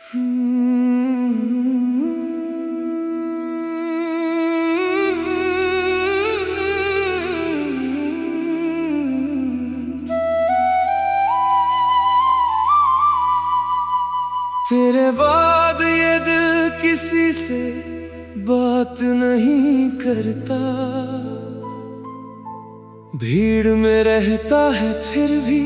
तेरे बाद ये दिल किसी से बात नहीं करता, भीड़ में रहता है फिर भी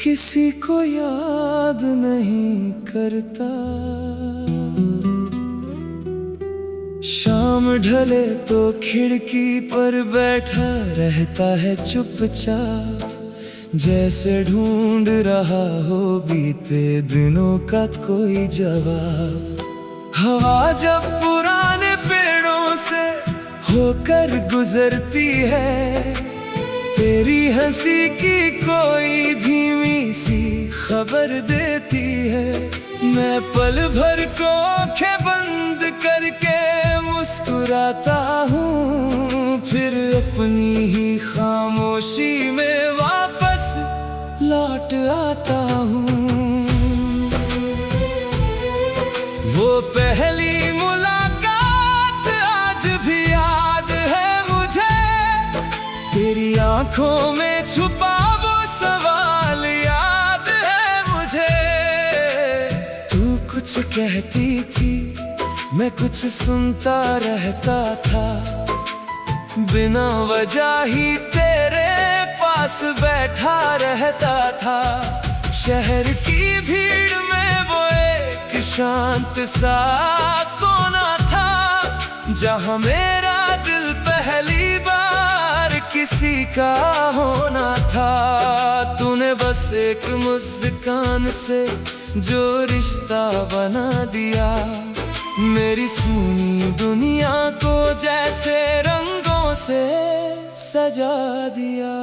किसी को याद नहीं करता। शाम ढले तो खिड़की पर बैठा रहता है चुपचाप, जैसे ढूंढ रहा हो बीते दिनों का कोई जवाब। हवा जब पुराने पेड़ों से होकर गुजरती है, तेरी हंसी की कोई धीमी सी खबर देती है। मैं पल भर को आंखें बंद करके मुस्कुराता हूँ, फिर अपनी ही खामोशी में वापस लौट आता हूँ। वो पहली मुलाकात आज भी याद है मुझे, तेरी आंखों में छुपा वो सवाल याद है मुझे। तू कुछ कहती थी, मैं कुछ सुनता रहता था, बिना वजह ही तेरे पास बैठा रहता था। शहर की भीड़ में वो एक शांत सा कोना था, जहां मेरा दिल पहली बार किसी का होना था। तूने बस एक मुस्कान से जो रिश्ता बना दिया, मेरी सूनी दुनिया को जैसे रंगों से सजा दिया।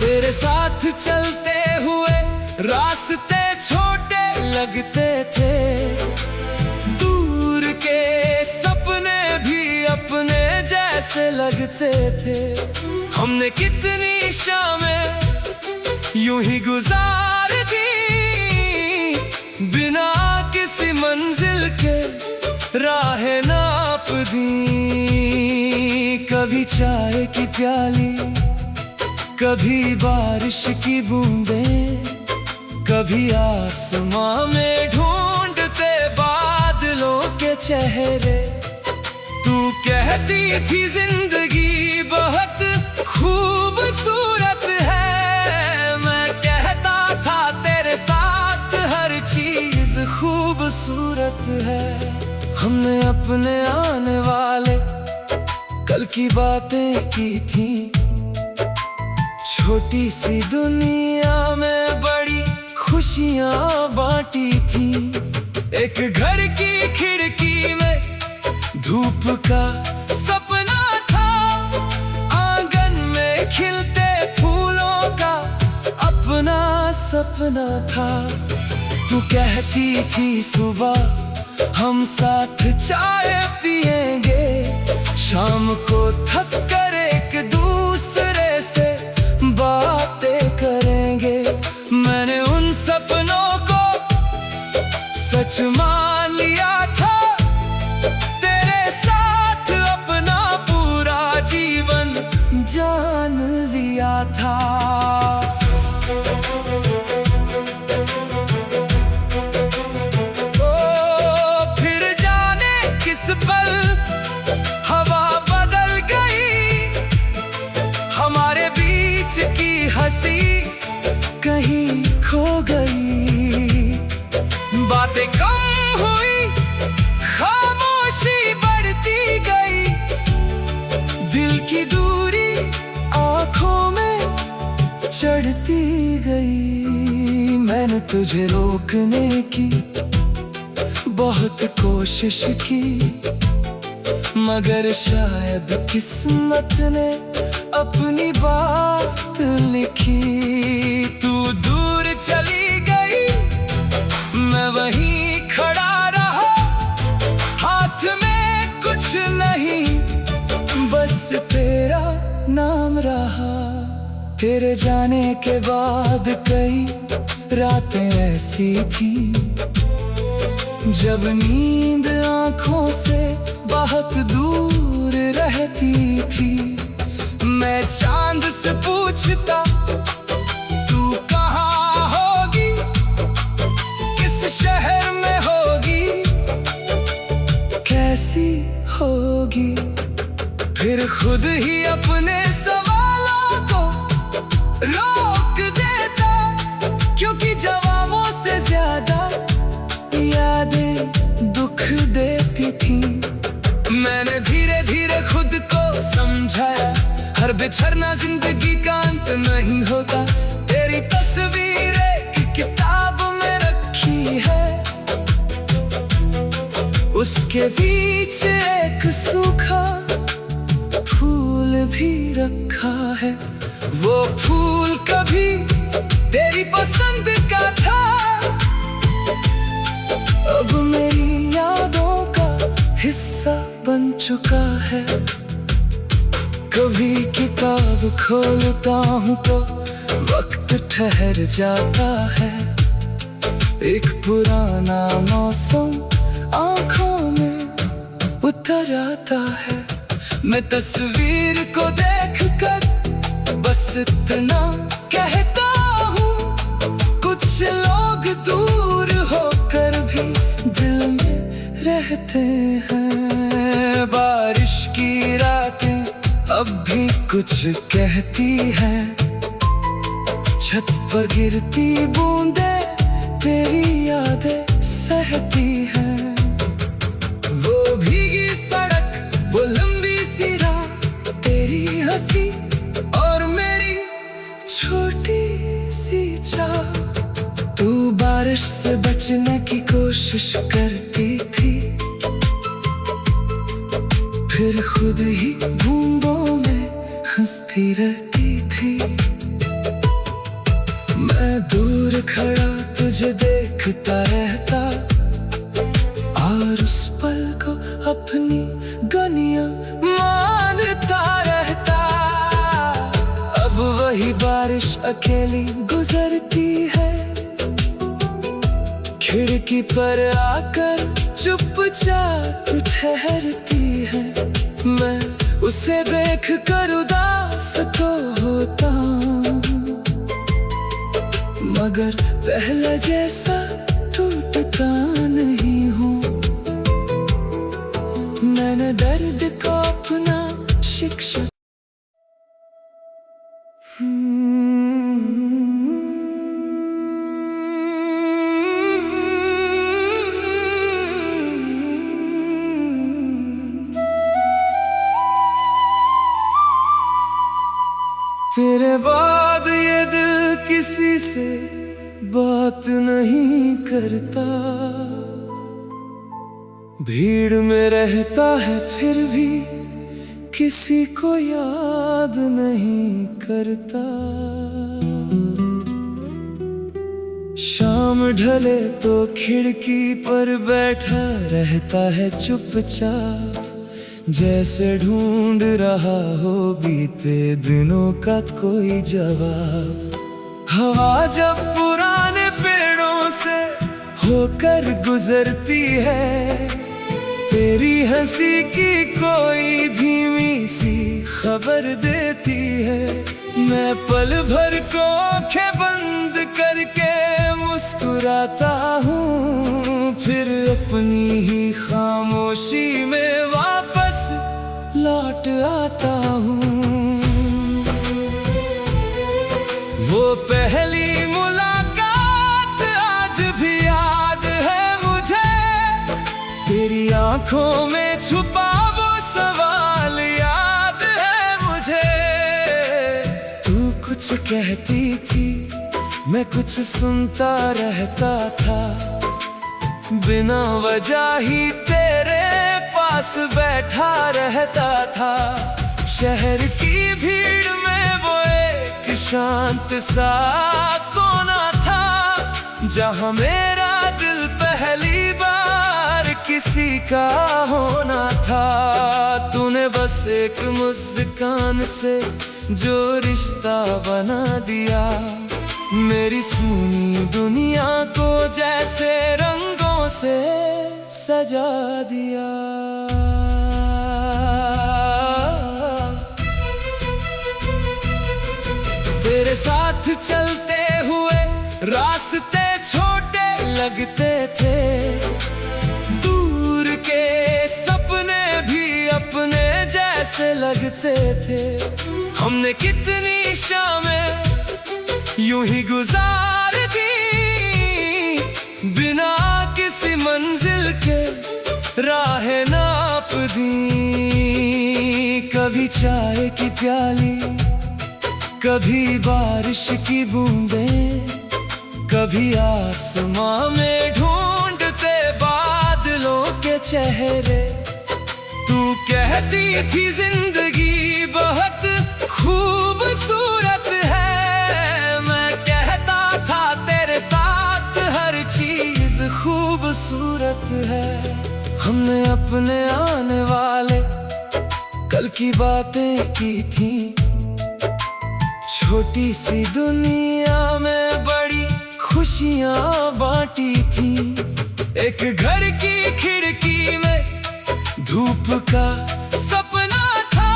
तेरे साथ चलते हुए रास्ते छोटे लगते थे, दूर के सपने भी अपने जैसे लगते थे। हमने कितनी शामें यूं ही गुजार दी, बिना किसी मंजिल के राहें नाप दी। कभी चाय की प्याली, कभी बारिश की बूंदें, कभी आसमां में ढूंढते बादलों के चेहरे। तू कहती थी जिंदगी बहुत खूबसूरत है, मैं कहता था तेरे साथ हर चीज खूबसूरत है। हमने अपने आने वाले कल की बातें की थी, छोटी सी दुनिया में बड़ी खुशियां बांटी थी। एक घर की खिड़की में धूप का सपना था, आंगन में खिलते फूलों का अपना सपना था। तू कहती थी सुबह हम साथ चाय पिएंगे, शाम को थक कर एक दूसरे से बातें करेंगे। मैंने उन सपनों को सच मान लिया था, तेरे साथ अपना पूरा जीवन जान लिया था। फिर जाने किस पल हवा बदल गई, हमारे बीच की हंसी कहीं खो गई। बातें कम हुई, खामोशी बढ़ती गई, दिल की दूरी आंखों में चढ़ती गई। मैंने तुझे रोकने की बहुत कोशिश की, मगर शायद किस्मत ने अपनी बात लिखी। तू दूर चली गई, मैं वहीं खड़ा रहा, हाथ में कुछ नहीं, बस तेरा नाम रहा। तेरे जाने के बाद कई रातें ऐसी थी जब नींद आंखों से बहुत दूर रहती थी। मैं चांद से पूछता तू कहाँ होगी, किस शहर में होगी, कैसी होगी। फिर खुद ही अपने सवालों को रोक देता, क्योंकि जवाबों से ज्यादा यादें दुख देती थी। मैंने धीरे धीरे खुद को समझाया, हर बिछड़ना जिंदगी का अंत नहीं होता। तेरी तस्वीर एक किताब में रखी है, उसके बीच एक सूखा फूल भी रखा है। वो फूल कभी तेरी पसंद का था, अब मेरी यादों का हिस्सा बन चुका है। कभी किताब खोलता हूँ तो वक्त ठहर जाता है। एक पुराना मौसम आँखों में उतर आता है। मैं तस्वीर को देखकर बस इतना कहता हूँ, कुछ लोग दूर होकर भी दिल में रहते हैं। बारिश की रातें अब भी कुछ कहती हैं, छत पर गिरती बूंदें तेरी यादें सहती हैं। वो भीगी सड़क, वो लंबी सी राह, तेरी हंसी और मेरी छोटी सी चाह। तू बारिश से बचने की कोशिश करती थी, फिर खुद ही बूंदों में हंसती रहती थी। मैं दूर खड़ा तुझे देखता रहता और उस पल को अपनी गनिया मानता रहता। अब वही बारिश अकेली गुजरती है, खिड़की पर आकर चुपचाप ठहरती है। मैं उसे देख कर उदास तो होता, मगर पहले जैसा टूटता नहीं हूँ। मैंने दर्द को अपना शिक्षा तेरे बाद ये दिल किसी से बात नहीं करता। भीड़ में रहता है फिर भी किसी को याद नहीं करता। शाम ढले तो खिड़की पर बैठा रहता है चुपचाप, जैसे ढूंढ रहा हो बीते दिनों का कोई जवाब। हवा जब पुराने पेड़ों से होकर गुजरती है, तेरी हंसी की कोई धीमी सी खबर देती है। मैं पल भर को आंखें बंद करके मुस्कुराता हूँ, फिर अपनी ही खामोशी में वापस लौट आता हूँ। वो पहली मुलाकात आज भी याद है मुझे, तेरी आंखों में छुपा वो सवाल याद है मुझे। तू कुछ कहती थी, मैं कुछ सुनता रहता था, बिना वजह ही तेरे पास बैठा रहता था। शहर की भीड़ में वो एक शांत सा कोना था, जहाँ मेरा दिल पहली बार किसी का होना था। तूने बस एक मुस्कान से जो रिश्ता बना दिया, मेरी सूनी दुनिया को जैसे रंगों से सजा दिया। तेरे साथ चलते हुए रास्ते छोटे लगते थे, दूर के सपने भी अपने जैसे लगते थे। हमने कितनी शामें यूं ही गुजार दी, बिना किसी मंजिल के राहें नाप दी। कभी चाय की प्याली, कभी बारिश की बूंदें, कभी आसमां में ढूंढते बादलों के चेहरे। तू कहती थी जिंदगी बहुत खूबसूरत है, मैं कहता था तेरे साथ हर चीज खूबसूरत है। हमने अपने आने वाले कल की बातें की थी, छोटी सी दुनिया में बड़ी खुशियां बांटी थी। एक घर की खिड़की में धूप का सपना था,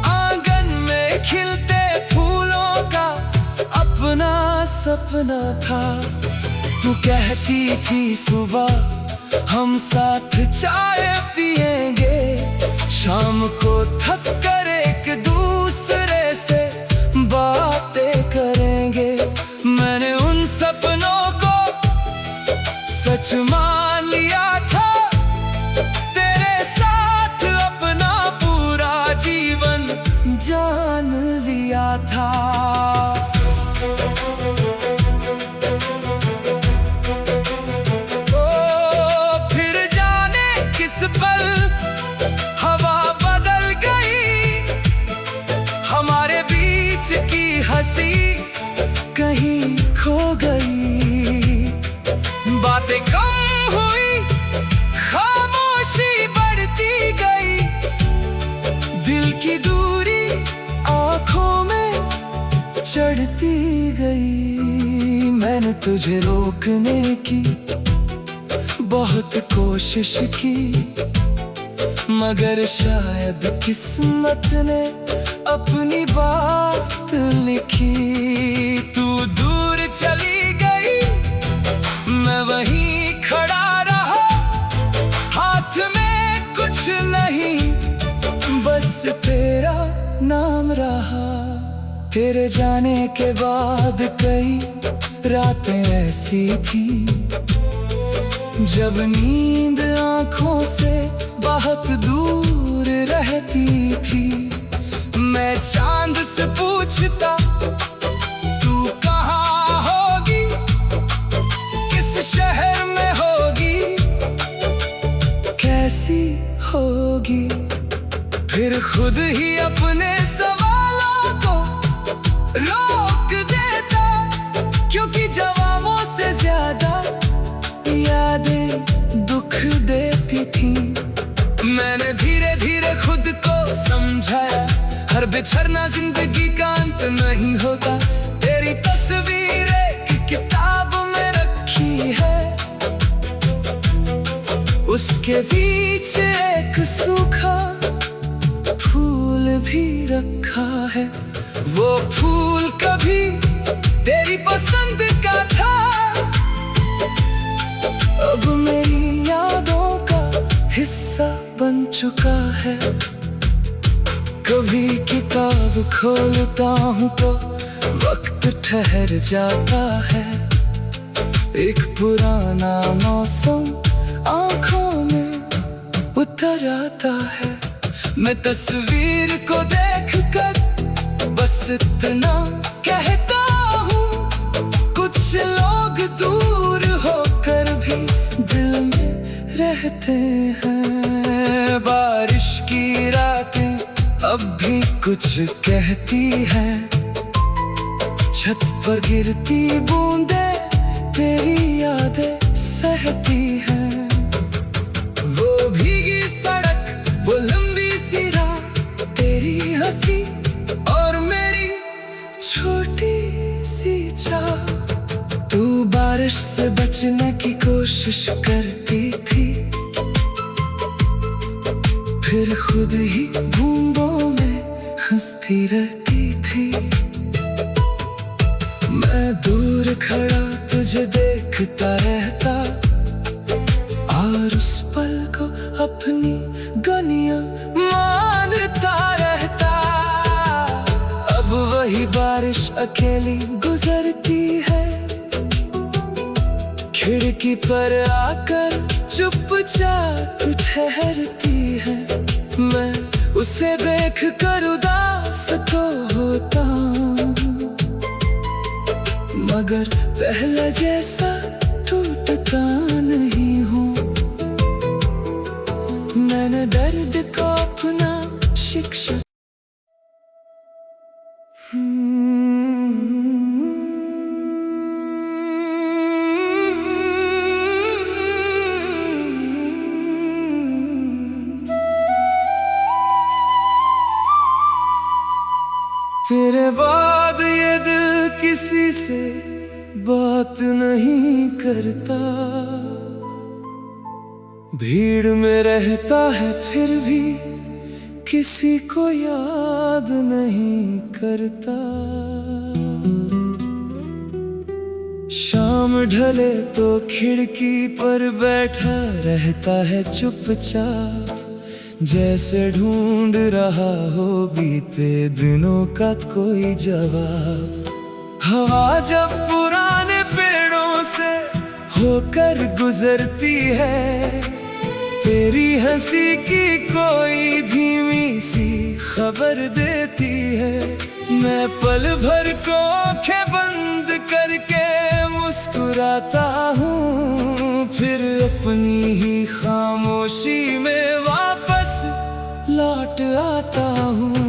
आंगन में खिलते फूलों का अपना सपना था। तू कहती थी सुबह हम साथ चाय पिएंगे, शाम को थक कर एक दूसरे से बातें करेंगे। मैंने उन सपनों को सच मान लिया था, तेरे साथ अपना पूरा जीवन जान लिया था। ओ फिर जाने किस पल हवा बदल गई, हमारे बीच की हंसी कहीं खो गई। बातें कम हुई, खामोशी बढ़ती गई, दिल की दूरी आंखों में चढ़ती गई। मैंने तुझे रोकने की बहुत कोशिश की, मगर शायद किस्मत ने अपनी बात लिखी। तू दूर चली गई, मैं वहीं खड़ा रहा, हाथ में कुछ नहीं बस तेरा नाम रहा। तेरे जाने के बाद कई रातें ऐसी थी, जब नींद आंखों से बहुत दूर रहती थी। मैं चांद से पूछता तू कहाँ होगी, किस शहर में होगी, कैसी होगी। फिर खुद ही अपने सवालों को रोक देता, क्योंकि जवाबों से ज्यादा यादें दुख देती थी। मैंने धीरे धीरे खुद को समझाया, हर बिछड़ना जिंदगी का अंत नहीं होता। तेरी तस्वीर एक किताब में रखी है, उसके बीच एक सूखा फूल भी रखा है। वो फूल कभी तेरी पसंद का था, अब मेरी यादों का हिस्सा बन चुका है। कभी किताब खोलता हूँ तो वक्त ठहर जाता है, एक पुराना मौसम आँखों में उतर आता है। मैं तस्वीर को देखकर बस इतना कहता हूँ, कुछ लोग दूर होकर भी दिल में रहते हैं। बारिश की रातें अब भी कुछ कहती है, छत पर गिरती बूंदें तेरी यादें सहती हैं। समझने की कोशिश करती थी, फिर खुद ही बूंदों में हंसती रहती थी। मैं दूर खड़ा तुझे देखता रहता और उस पल को अपनी गनिया मानता रहता। अब वही बारिश अकेली गुजरती है, खिड़की पर आकर चुपचाप ठहरती है। मैं उसे देख कर उदास तो होता हूँ, मगर पहले जैसा टूटता नहीं हूँ। मैंने दर्द को अपना शिक्षक तेरे बाद ये दिल किसी से बात नहीं करता, भीड़ में रहता है फिर भी किसी को याद नहीं करता। शाम ढले तो खिड़की पर बैठा रहता है चुपचाप, जैसे ढूंढ रहा हो बीते दिनों का कोई जवाब। हवा जब पुराने पेड़ों से होकर गुजरती है, तेरी हंसी की कोई धीमी सी खबर देती है। मैं पल भर को आंखें बंद करके मुस्कुराता हूँ, फिर अपनी ही खामोशी में वापस लौट आता हूँ।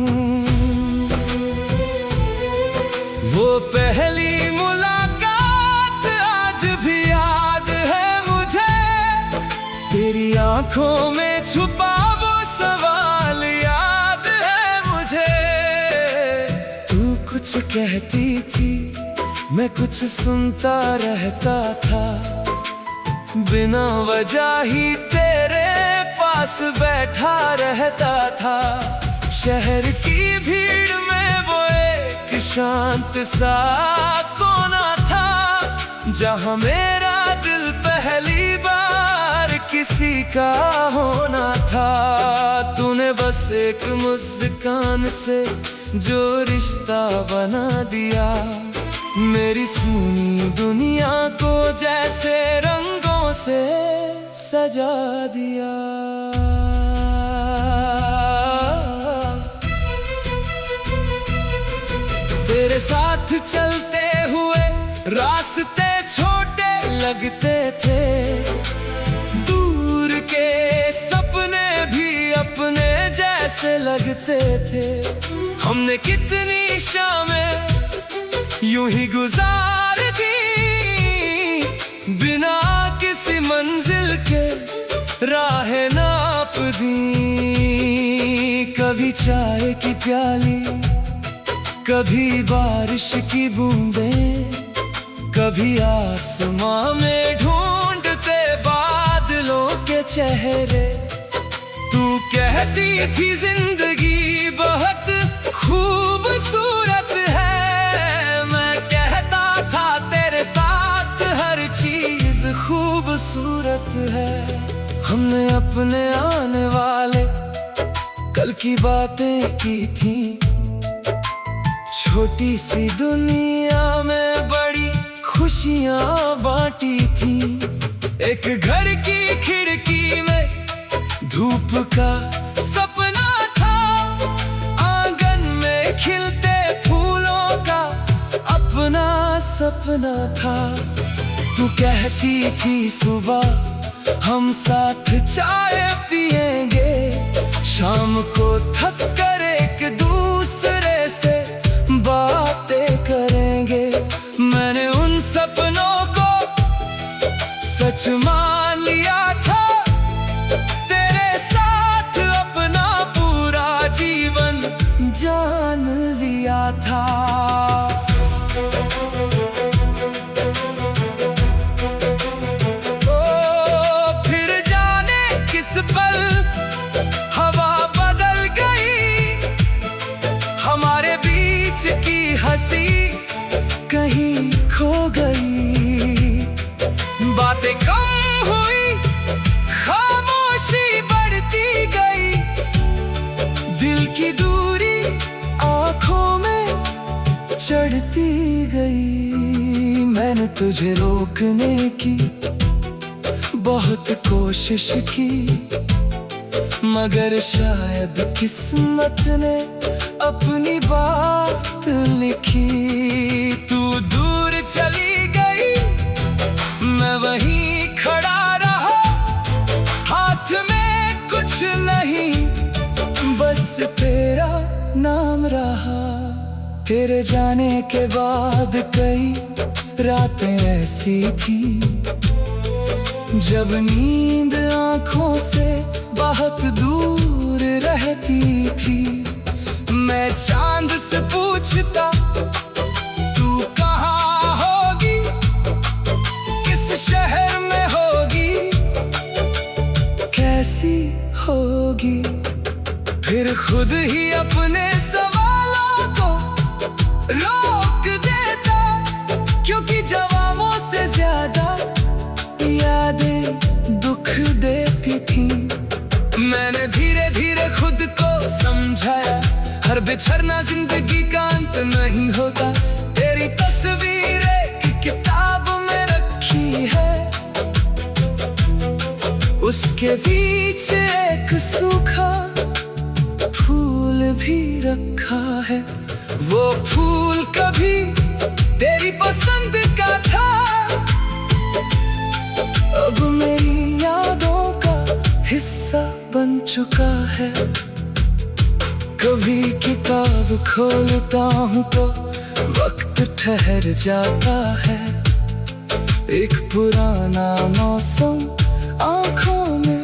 वो पहली मुलाकात आज भी याद है मुझे, तेरी आंखों में छुपा वो सवाल याद है मुझे। तू कुछ कहती थी, मैं कुछ सुनता रहता था, बिना वजह ही तेरे पास बैठा रहता था। शहर की भीड़ में वो एक शांत सा कोना था, जहाँ मेरा दिल पहली बार किसी का होना था। तूने बस एक मुस्कान से जो रिश्ता बना दिया, मेरी सूनी दुनिया को जैसे रंगों से सजा दिया। तेरे साथ चलते हुए रास्ते छोटे लगते थे, दूर के सपने भी अपने जैसे लगते थे। हमने कितनी शामें यूं ही गुजार दी, बिना किसी मंजिल के राहें नाप दी। कभी चाय की प्याली, कभी बारिश की बूंदें, कभी आसमां में ढूंढते बादलों के चेहरे। तू कहती थी जिंदगी बहुत खूबसूरत है, मैं कहता था तेरे साथ हर चीज खूबसूरत है। हमने अपने आने वाले कल की बातें की थी, छोटी सी दुनिया में बड़ी खुशियां बांटी थी। एक घर की खिड़की में धूप का सपना था, आंगन में खिलते फूलों का अपना सपना था। तू कहती थी सुबह हम साथ चाय पिएंगे, शाम को थक कर एक दूसरे से बातें करेंगे। मैंने उन सपनों को सच मान लिया था, तेरे साथ अपना पूरा जीवन जान लिया था। बीच की हंसी कहीं खो गई। बातें कम हुई, खामोशी बढ़ती गई, दिल की दूरी आंखों में चढ़ती गई। मैंने तुझे रोकने की बहुत कोशिश की, मगर शायद किस्मत ने अपनी बात लिखी। तू दूर चली गई, मैं वहीं खड़ा रहा, हाथ में कुछ नहीं, बस तेरा नाम रहा। तेरे जाने के बाद कई रातें ऐसी थी, जब नींद आंखों से बहुत दूर रहती थी। मैं चांद से पूछता, तू कहाँ होगी, किस शहर में होगी, कैसी होगी। फिर खुद ही अपने सवालों को रोक देता, क्योंकि जवाबों से ज्यादा यादें दुख देती थी। मैंने धीरे धीरे खुद को समझाया, हर बिछड़ना जिंदगी का अंत नहीं होता। तेरी तस्वीर एक किताब में रखी है, उसके बीच एक सूखा फूल भी रखा है। वो फूल कभी तेरी पसंद का था, अब मेरी यादों का हिस्सा बन चुका है। कभी किताब खोलता हूँ तो वक्त ठहर जाता है, एक पुराना मौसम आँखों में